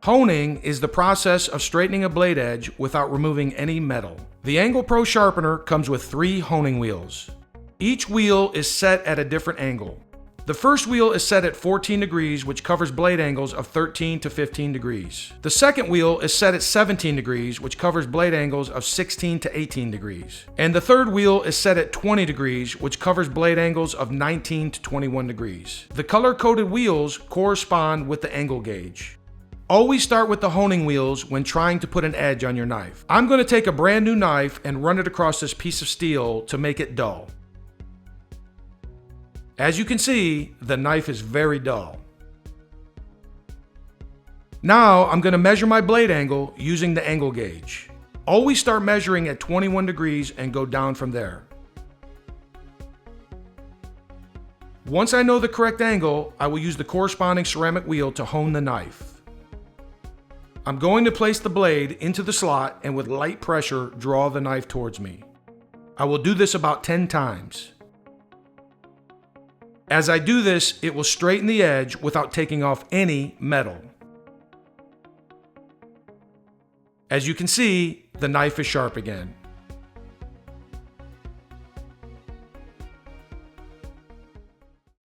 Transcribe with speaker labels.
Speaker 1: Honing is the process of straightening a blade edge without removing any metal. The Angle Pro Sharpener comes with 3 honing wheels. Each wheel is set at a different angle. The first wheel is set at 14 degrees, which covers blade angles of 13 to 15 degrees. The second wheel is set at 17 degrees, which covers blade angles of 16 to 18 degrees. And the third wheel is set at 20 degrees, which covers blade angles of 19 to 21 degrees. The color-coded wheels correspond with the angle gauge. Always start with the honing wheels when trying to put an edge on your knife. I'm going to take a brand new knife and run it across this piece of steel to make it dull. As you can see, the knife is very dull. Now I'm going to measure my blade angle using the angle gauge. Always start measuring at 21 degrees and go down from there. Once I know the correct angle, I will use the corresponding ceramic wheel to hone the knife. I'm going to place the blade into the slot and with light pressure draw the knife towards me. I will do this about 10 times. As I do this, it will straighten the edge without taking off any metal. As you can see, the knife is sharp again.